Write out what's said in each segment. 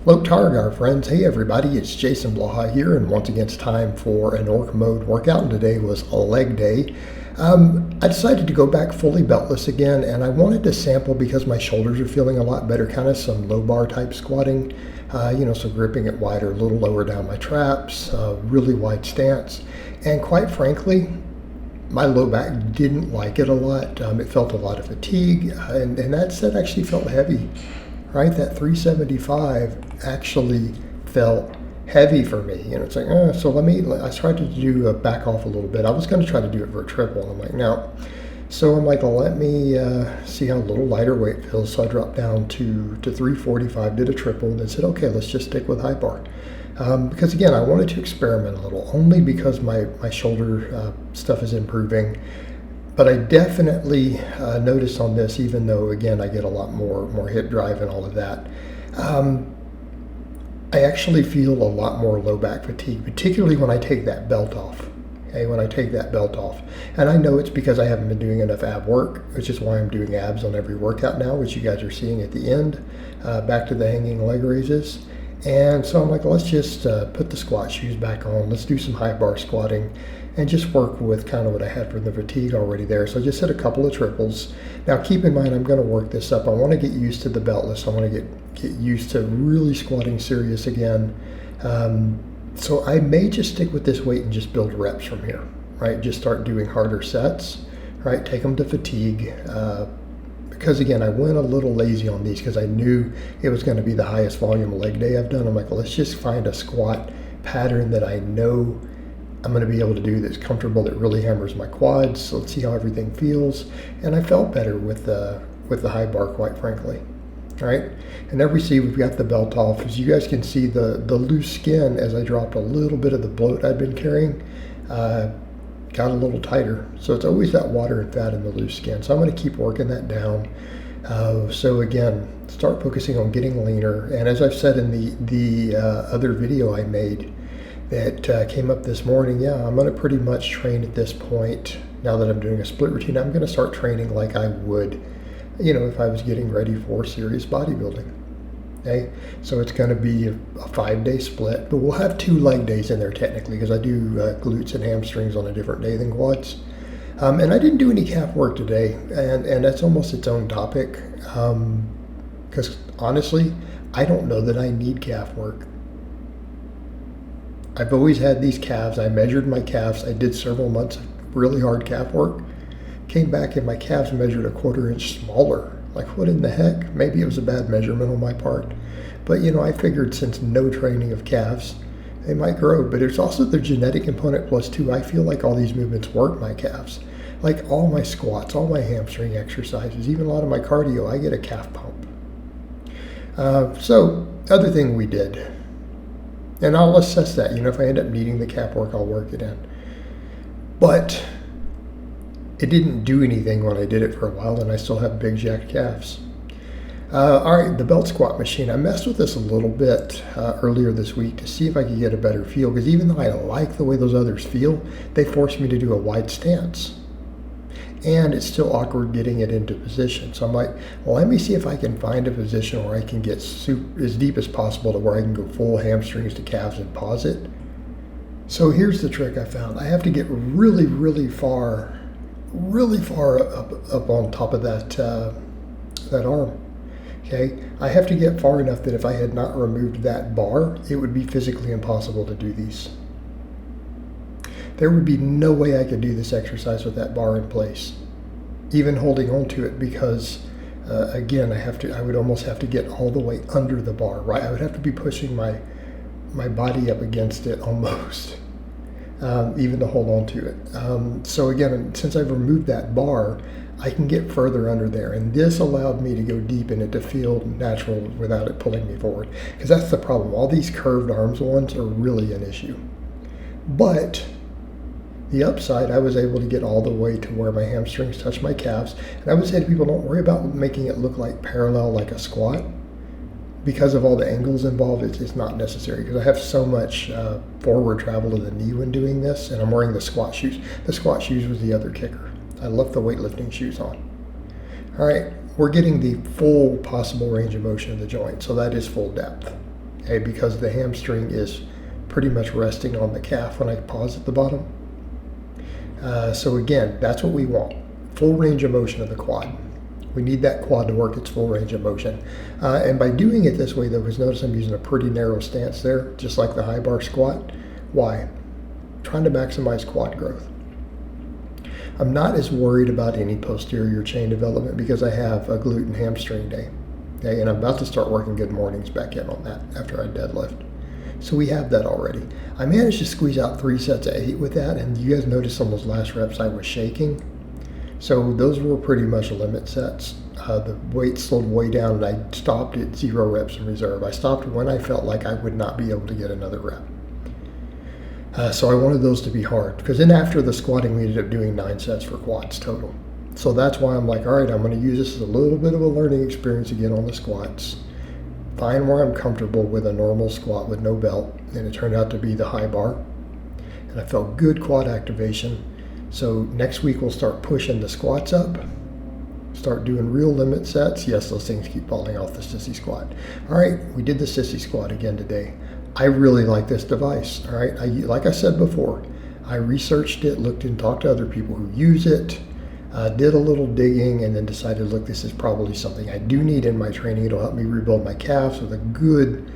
Hello Targar friends, hey everybody, it's Jason Blaha here, and once again it's time for an Orc Mode workout, and today was a leg day. I decided to go back fully beltless again, and I wanted to sample because my shoulders are feeling a lot better, kind of some low bar type squatting, so gripping it wider, a little lower down my traps, really wide stance, and quite frankly, my low back didn't like it a lot. It felt a lot of fatigue, and that set actually felt heavy. Right, that 375 actually felt heavy for me. It's like, so I tried to do back off a little bit. I was going to try to do it for a triple, and I'm like, no. So I'm like, well, let me see how a little lighter weight feels. So I dropped down to 345, did a triple, and then said, okay, let's just stick with high bar. Because again, I wanted to experiment a little, only because my shoulder stuff is improving. But I definitely notice on this, even though, again, I get a lot more hip drive and all of that, I actually feel a lot more low back fatigue, particularly when I take that belt off. Okay, when I take that belt off. And I know it's because I haven't been doing enough ab work, which is why I'm doing abs on every workout now, which you guys are seeing at the end, back to the hanging leg raises. And so I'm like, let's just put the squat shoes back on. Let's do some high bar squatting and just work with kind of what I had from the fatigue already there. So I just hit a couple of triples. Now keep in mind, I'm going to work this up. I want to get used to the beltless. I want to get used to really squatting serious again. So I may just stick with this weight and just build reps from here, right? Just start doing harder sets, right? Take them to fatigue. Because again, I went a little lazy on these because I knew it was going to be the highest volume leg day I've done. I'm like, well, let's just find a squat pattern that I know I'm going to be able to do that's comfortable, that really hammers my quads. So let's see how everything feels. And I felt better with the high bar, quite frankly. All right. And there we see we've got the belt off. As you guys can see, the loose skin, as I dropped a little bit of the bloat I'd been carrying, got a little tighter. So it's always that water and fat in the loose skin. So I'm going to keep working that down. So again, start focusing on getting leaner. And as I've said in the other video I made that came up this morning, I'm going to pretty much train at this point. Now that I'm doing a split routine, I'm going to start training like I would, if I was getting ready for serious bodybuilding. Okay, so it's going to be a 5-day split, but we'll have 2 leg days in there technically, because I do glutes and hamstrings on a different day than quads. And I didn't do any calf work today, and that's almost its own topic, because honestly, I don't know that I need calf work. I've always had these calves. I measured my calves. I did several months of really hard calf work. Came back and my calves measured a 1/4 inch smaller. Like, what in the heck? Maybe it was a bad measurement on my part. But, I figured since no training of calves, they might grow. But it's also the genetic component plus 2. I feel like all these movements work my calves. Like all my squats, all my hamstring exercises, even a lot of my cardio, I get a calf pump. So, other thing we did, and I'll assess that. If I end up needing the calf work, I'll work it in. But it didn't do anything when I did it for a while, and I still have big jacked calves. All right, the belt squat machine. I messed with this a little bit earlier this week to see if I could get a better feel, because even though I like the way those others feel, they forced me to do a wide stance. And it's still awkward getting it into position. So I'm like, well, let me see if I can find a position where I can get as deep as possible to where I can go full hamstrings to calves and pause it. So here's the trick I found. I have to get really, really far up on top of that arm. Okay, I have to get far enough that if I had not removed that bar, it would be physically impossible to do these. There would be no way I could do this exercise with that bar in place, even holding on to it, because again, I would almost have to get all the way under the bar, right? I would have to be pushing my body up against it almost, even to hold on to it. So again, since I've removed that bar, I can get further under there, and this allowed me to go deep in it to feel natural without it pulling me forward, because that's the problem. All these curved arms ones are really an issue. But the upside, I was able to get all the way to where my hamstrings touch my calves. And I would say to people, don't worry about making it look like parallel like a squat. Because of all the angles involved, it's not necessary, because I have so much forward travel to the knee when doing this, and I'm wearing the squat shoes. The squat shoes was the other kicker. I left the weightlifting shoes on. All right, we're getting the full possible range of motion of the joint, so that is full depth. okay, because the hamstring is pretty much resting on the calf when I pause at the bottom. So again, that's what we want. Full range of motion of the quad. We need that quad to work its full range of motion. And by doing it this way, though, because notice I'm using a pretty narrow stance there, just like the high bar squat. Why? Trying to maximize quad growth. I'm not as worried about any posterior chain development because I have a glute and hamstring day. Okay, and I'm about to start working good mornings back in on that after I deadlift. So we have that already. I managed to squeeze out 3 sets of 8 with that, and you guys noticed on those last reps I was shaking. So those were pretty much limit sets. The weight slowed way down, and I stopped at 0 reps in reserve. I stopped when I felt like I would not be able to get another rep. So I wanted those to be hard, because then after the squatting, we ended up doing 9 sets for quads total. So that's why I'm like, all right, I'm going to use this as a little bit of a learning experience again on the squats. Find where I'm comfortable with a normal squat with no belt, and it turned out to be the high bar. And I felt good quad activation. So next week we'll start pushing the squats up, start doing real limit sets. Yes, those things keep falling off the Sissy Squat. All right, we did the Sissy Squat again today. I really like this device. All right, like I said before, I researched it, looked and talked to other people who use it, did a little digging, and then decided, look, this is probably something I do need in my training. It'll help me rebuild my calves with a good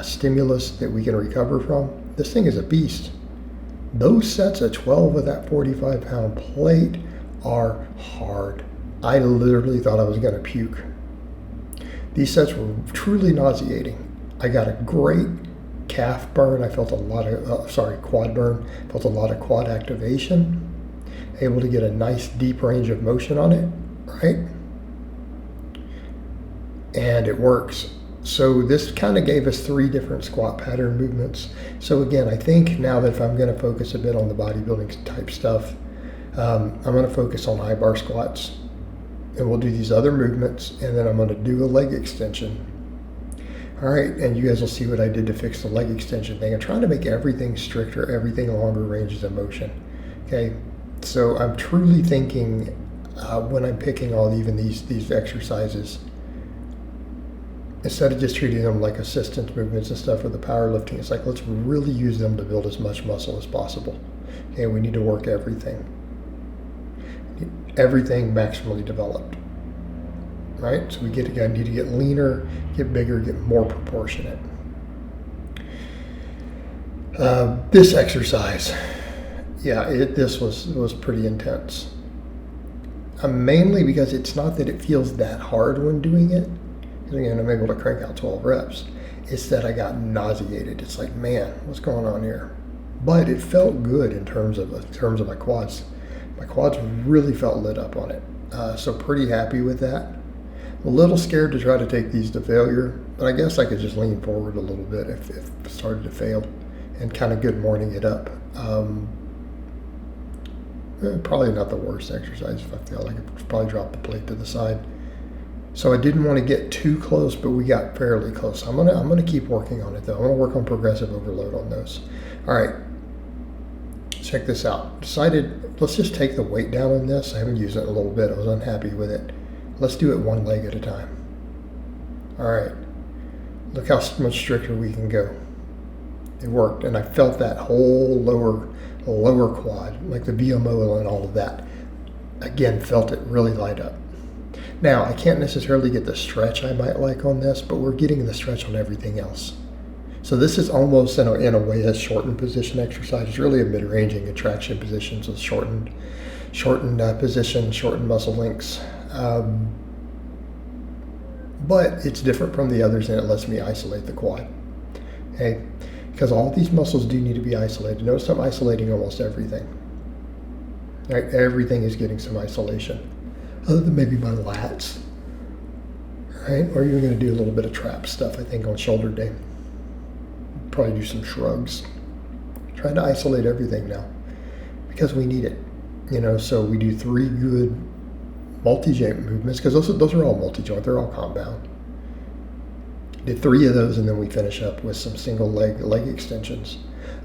stimulus that we can recover from. This thing is a beast. Those sets of 12 with that 45-pound plate are hard. I literally thought I was going to puke. These sets were truly nauseating. I got a great calf burn. I felt a lot of, quad burn. Felt a lot of quad activation. Able to get a nice deep range of motion on it, right? And it works. So this kind of gave us 3 different squat pattern movements. So again, I think now that if I'm going to focus a bit on the bodybuilding type stuff, I'm going to focus on high bar squats, and we'll do these other movements, and then I'm going to do a leg extension. All right, and you guys will see what I did to fix the leg extension thing. I'm trying to make everything stricter, everything longer ranges of motion. Okay, so I'm truly thinking when I'm picking all even these exercises, instead of just treating them like assistance movements and stuff for the powerlifting, it's like, let's really use them to build as much muscle as possible. Okay, we need to work everything. Everything maximally developed. Right? So we need to get leaner, get bigger, get more proportionate. This exercise, yeah, this was pretty intense. Mainly because it's not that it feels that hard when doing it. Again, I'm able to crank out 12 reps. It's that I got nauseated. It's like, man, what's going on here? But it felt good in terms of my quads. My quads really felt lit up on it. So pretty happy with that. I'm a little scared to try to take these to failure, but I guess I could just lean forward a little bit if it started to fail and kind of good morning it up. Probably not the worst exercise if I feel like I could probably drop the plate to the side. So I didn't want to get too close, but we got fairly close. I'm gonna keep working on it though. I'm gonna work on progressive overload on those. All right, check this out. Decided let's just take the weight down on this. I haven't used it in a little bit. I was unhappy with it. Let's do it one leg at a time. All right, look how much stricter we can go. It worked, and I felt that whole lower quad, like the VMO and all of that. Again, felt it really light up. Now, I can't necessarily get the stretch I might like on this, but we're getting the stretch on everything else. So this is almost in a way a shortened position exercise. It's really a mid-ranging contraction position, so shortened position, shortened muscle links. But it's different from the others, and it lets me isolate the quad. Okay, because all these muscles do need to be isolated. Notice I'm isolating almost everything. Right, everything is getting some isolation, other than maybe my lats. Right, or you're going to do a little bit of trap stuff. I think on shoulder day, probably do some shrugs. Trying to isolate everything now because we need it. So we do 3 good multi-joint movements, because those are all multi-joint, they're all compound. Did 3 of those, and then we finish up with some single leg extensions.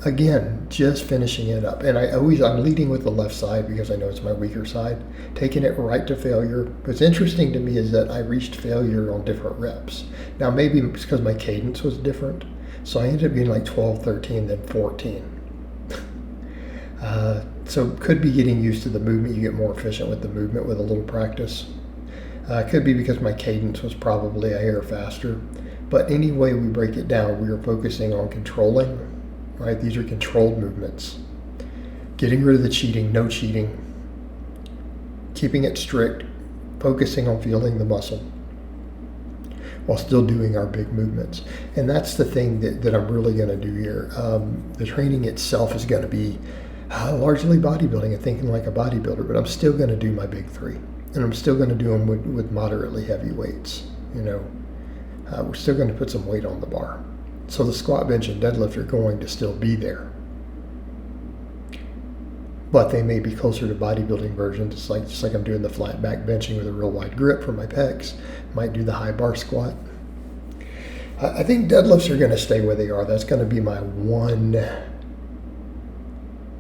Again, just finishing it up. And I'm leading with the left side because I know it's my weaker side, taking it right to failure. What's interesting to me is that I reached failure on different reps. Now maybe it's because my cadence was different, So I ended up being like 12, 13, then 14. So could be getting used to the movement. You get more efficient with the movement with a little practice. Could be because my cadence was probably a hair faster. But any way we break it down, we are focusing on controlling, right? These are controlled movements. Getting rid of the cheating, no cheating. Keeping it strict, focusing on feeling the muscle while still doing our big movements. And that's the thing that I'm really going to do here. The training itself is going to be largely bodybuilding and thinking like a bodybuilder, but I'm still going to do my big three. And I'm still going to do them with moderately heavy weights. We're still going to put some weight on the bar. So the squat, bench, and deadlift are going to still be there. But they may be closer to bodybuilding versions. It's just like I'm doing the flat back benching with a real wide grip for my pecs. Might do the high bar squat. I think deadlifts are going to stay where they are. That's going to be my one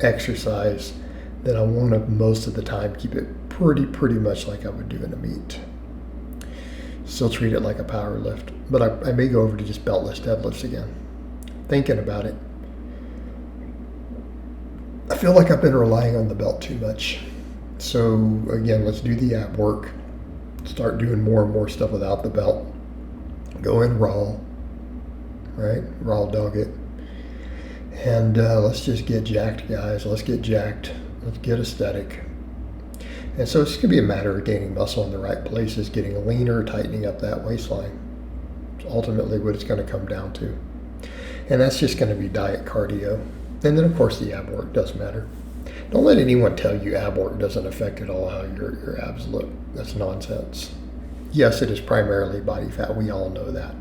exercise that I want to most of the time keep it pretty much like I would do in a meet. Still treat it like a power lift, but I may go over to just beltless deadlifts again. Thinking about it, I feel like I've been relying on the belt too much. So again, let's do the ab work. Start doing more and more stuff without the belt. Go in raw, right? Raw dog it. And let's just get jacked, guys. Let's get jacked. Let's get aesthetic. And so it's going to be a matter of gaining muscle in the right places, getting leaner, tightening up that waistline. It's ultimately what it's going to come down to. And that's just going to be diet cardio. And then, of course, the ab work does matter. Don't let anyone tell you ab work doesn't affect at all how your abs look. That's nonsense. Yes, it is primarily body fat. We all know that.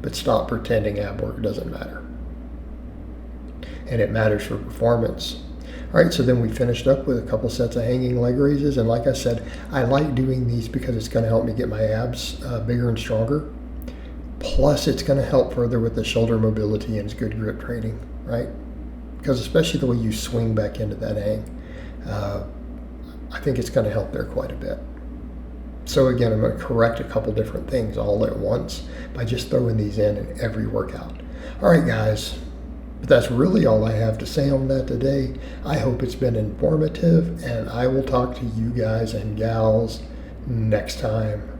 But stop pretending ab work doesn't matter. And it matters for performance. All right, so then we finished up with a couple sets of hanging leg raises. And like I said, I like doing these because it's going to help me get my abs bigger and stronger. Plus, it's going to help further with the shoulder mobility and good grip training, right? Because especially the way you swing back into that hang, I think it's going to help there quite a bit. So again, I'm going to correct a couple different things all at once by just throwing these in every workout. All right, guys. But that's really all I have to say on that today. I hope it's been informative, and I will talk to you guys and gals next time.